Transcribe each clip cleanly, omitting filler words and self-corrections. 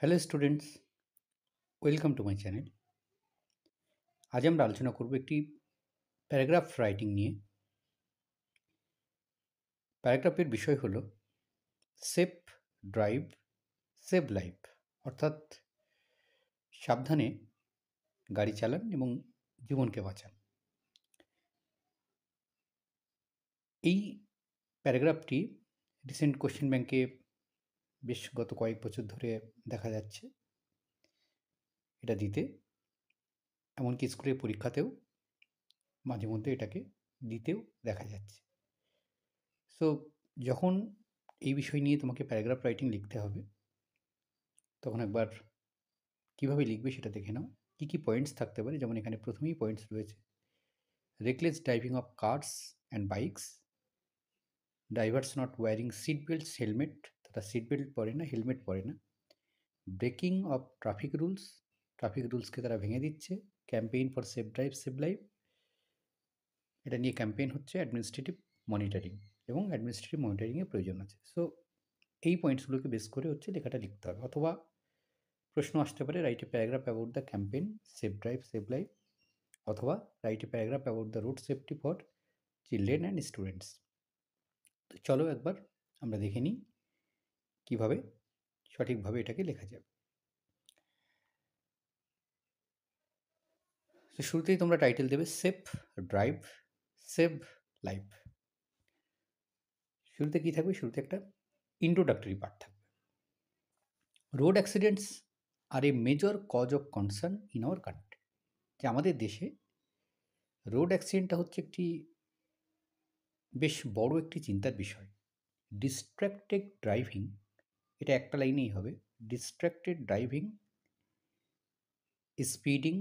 Hello students, welcome to my channel. আজ আমরা আলোচনা করব একটি প্যারাগ্রাফ রাইটিং নিয়ে। প্যারাগ্রাফের বিষয় হলো সেফ ড্রাইভ, সেভ লাইফ, অর্থাৎ সাবধানে গাড়ি চালান এবং জীবনকে বাঁচান। এই প্যারাগ্রাফটি রিসেন্ট কোশ্চেন ব্যাংকে বেশ গত কয়েক বছর ধরে দেখা যাচ্ছে এটা দিতে, এমনকি স্কুলের পরীক্ষাতেও মাঝে মধ্যে এটাকে দিতেও দেখা যাচ্ছে। সো যখন এই বিষয় নিয়ে তোমাকে প্যারাগ্রাফ রাইটিং লিখতে হবে, তখন একবার কীভাবে লিখবে সেটা দেখে নাও। কী কী পয়েন্টস থাকতে পারে, যেমন এখানে প্রথমেই পয়েন্টস রয়েছে reckless driving of cars and bikes, drivers not wearing seat belts, helmet, তারা সিট বেল্ট পরে না, হেলমেট পরে না, breaking of traffic rules, traffic রুলসকে তারা ভেঙে দিচ্ছে, campaign for safe drive save life, এটা নিয়ে ক্যাম্পেইন হচ্ছে, অ্যাডমিনিস্ট্রেটিভ মনিটরিং, এবং অ্যাডমিনিস্ট্রেটিভ মনিটরিংয়ের প্রয়োজন আছে। সো এই পয়েন্টসগুলোকে বেস করে হচ্ছে লেখাটা লিখতে হবে। অথবা প্রশ্ন আসতে পারে write a paragraph about the campaign safe drive save life, অথবা write a paragraph about the road safety for children and students. তো চলো একবার আমরা দেখে নিই কীভাবে সঠিকভাবে এটাকে লেখা যাবে। তো শুরুতেই তোমরা টাইটেল দেবে সেফ ড্রাইভ সেভ লাইফ। শুরুতে কী থাকবে? শুরুতে একটা ইন্ট্রোডাক্টরি পার্ট থাকবে। Road accidents are a major cause of concern in our country, যে আমাদের দেশে রোড অ্যাক্সিডেন্টটা হচ্ছে একটি বেশ বড় একটি চিন্তার বিষয়। ডিস্ট্র্যাক্টেড ড্রাইভিং, এটা একটা লাইনেই হবে, distracted driving, speeding,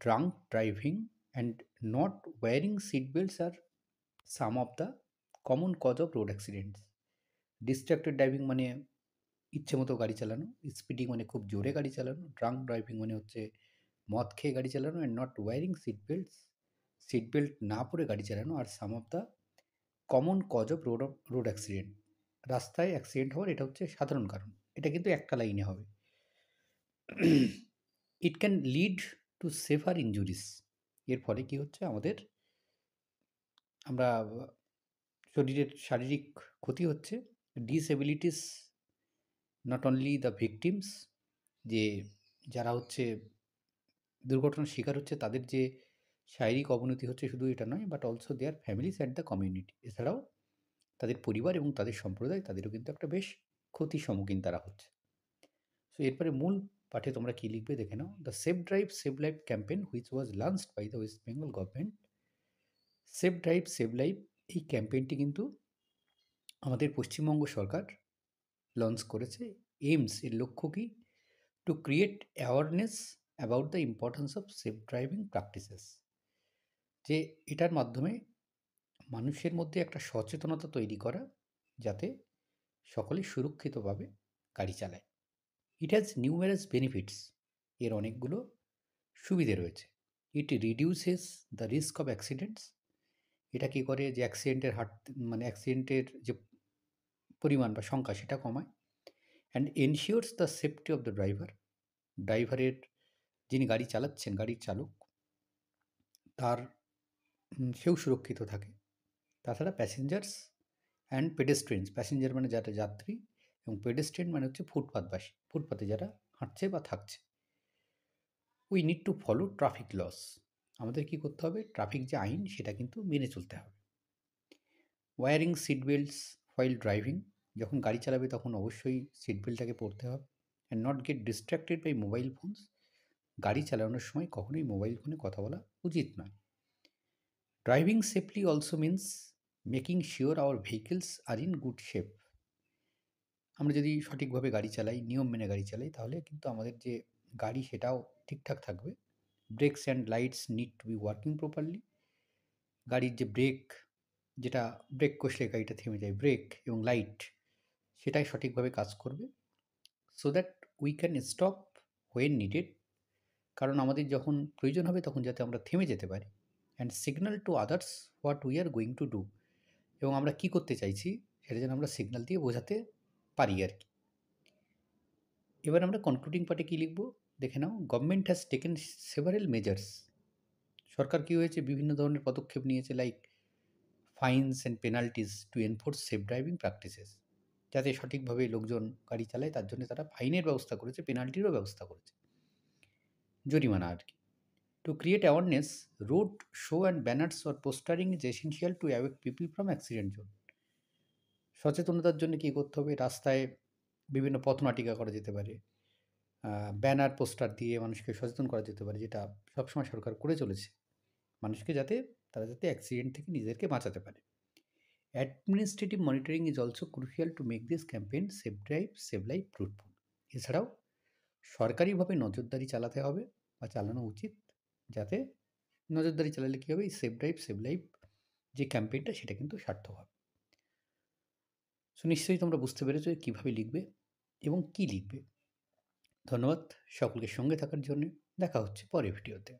drunk driving and not wearing seat belts are some of the common cause of road accidents. Distracted driving মানে ইচ্ছে মতো গাড়ি চালানো, স্পিডিং মানে খুব জোরে গাড়ি চালানো, ড্রাঙ্ক ড্রাইভিং মানে হচ্ছে মদ খেয়ে গাড়ি চালানো, and not wearing seat belts, seat belt না পরে গাড়ি চালানো, আর some of the common cause of road accident, রাস্তায় অ্যাক্সিডেন্ট হওয়ার এটা হচ্ছে সাধারণ কারণ। এটা কিন্তু একটা লাইনে হবে। It can lead to severe injuries, এর ফলে কি হচ্ছে আমাদের আমরা শরীরের শারীরিক ক্ষতি হচ্ছে। Disabilities not only the victims, যে যারা হচ্ছে দুর্ঘটনার শিকার হচ্ছে তাদের যে শারীরিক অবনতি হচ্ছে শুধু এটা নয়, but also their families and the community, এছাড়াও তাদের পরিবার এবং তাদের সম্প্রদায়, তাদেরও কিন্তু একটা বেশ ক্ষতির সম্মুখীন তারা হচ্ছে। সো এরপরে মূল পাঠে তোমরা কী লিখবে দেখে নাও। The safe drive save life campaign which was launched by the West Bengal government. Safe drive save life এই ক্যাম্পেইনটি কিন্তু আমাদের পশ্চিমবঙ্গ সরকার লঞ্চ করেছে। এইমস, এর লক্ষ্য কী? To create awareness about the importance of safe driving practices, যে এটার মাধ্যমে মানুষের মধ্যে একটা সচেতনতা তৈরি করা, যাতে সকলে সুরক্ষিতভাবে গাড়ি চালায়। ইট হ্যাজ নিউমেরাস বেনিফিটস, এর অনেকগুলো সুবিধে রয়েছে। ইট reduces the risk of accidents, এটা কী করে? যে অ্যাক্সিডেন্টের হার, মানে অ্যাক্সিডেন্টের যে পরিমাণ বা সংখ্যা সেটা কমায়। And ensures the safety of the driver, ড্রাইভারের, যিনি গাড়ি চালাচ্ছেন, গাড়ির চালক, তার সেও সুরক্ষিত থাকে। তাছাড়া প্যাসেঞ্জার্স অ্যান্ড পেডেস্ট্রিয়ানস, প্যাসেঞ্জার মানে যারা যাত্রী, এবং পেডেস্ট্রিয়ান মানে হচ্ছে ফুটপাথবাসী, ফুটপাথে যারা হাঁটছে বা থাকছে। We need to follow traffic laws, আমাদের কী করতে হবে? ট্রাফিক যে আইন সেটা কিন্তু মেনে চলতে হবে। Wearing seat belts while driving, যখন গাড়ি চালাবে তখন অবশ্যই সিট বেল্টটাকে পরতে হবে। And not get distracted by mobile phones, গাড়ি চালানোর সময় কখনোই মোবাইল ফোনে কথা বলা উচিত নয়। Driving safely also means making sure our vehicles are in good shape, আমরা যদি সঠিকভাবে গাড়ি চালাই, নিয়ম মেনে গাড়ি চালাই, তাহলে কিন্তু আমাদের যে গাড়ি সেটাও ঠিকঠাক থাকবে। ব্রেকস and lights need to be working properly, গাড়ির যে ব্রেক, যেটা ব্রেক কষলে গাড়িটা থেমে যায়, ব্রেক এবং লাইট সেটাই সঠিকভাবে কাজ করবে। So that we can stop when needed, কারণ আমাদের যখন প্রয়োজন হবে তখন যাতে আমরা থেমে যেতে পারি। And signal to others what we are going to do, এবং আমরা কী করতে চাইছি সেটা যেন আমরা সিগন্যাল দিয়ে বোঝাতে পারি আর কি। এবার আমরা কনক্লুডিং পার্টে কী লিখব দেখে নাও। Government has taken several measures. সরকার কী হয়েছে, বিভিন্ন ধরনের পদক্ষেপ নিয়েছে, like fines and penalties to enforce safe driving practices. যাতে সঠিকভাবে লোকজন গাড়ি চালায় তার জন্য তারা ফাইনের ব্যবস্থা করেছে, পেনাল্টিরও ব্যবস্থা করেছে, জরিমানা আর কি। To create awareness, road show and banners or postering is essential to evacuate people from accident zone. সচেতনতার জন্য কী করতে হবে, রাস্তায় বিভিন্ন পথনাটিকা করা যেতে পারে, ব্যানার পোস্টার দিয়ে মানুষকে সচেতন করা যেতে পারে, যেটা সবসময় সরকার করে চলেছে মানুষকে, যাতে তারা যাতে অ্যাক্সিডেন্ট থেকে নিজেদেরকে বাঁচাতে পারে। Administrative monitoring is also crucial to make this campaign save drive save life fruitful. এছাড়াও সরকারিভাবে নজরদারি চালাতে হবে বা চালানো উচিত, যাতে নজরদারি চালালে কী হবে, এই সেভ ড্রাইভ সেভ লাইফ যে ক্যাম্পেইনটা সেটা কিন্তু সার্থক হবে। সো নিশ্চয়ই তোমরা বুঝতে পেরেছো কীভাবে লিখবে এবং কী লিখবে। ধন্যবাদ সকলকে সঙ্গে থাকার জন্য। দেখা হচ্ছে পরের ভিডিওতে।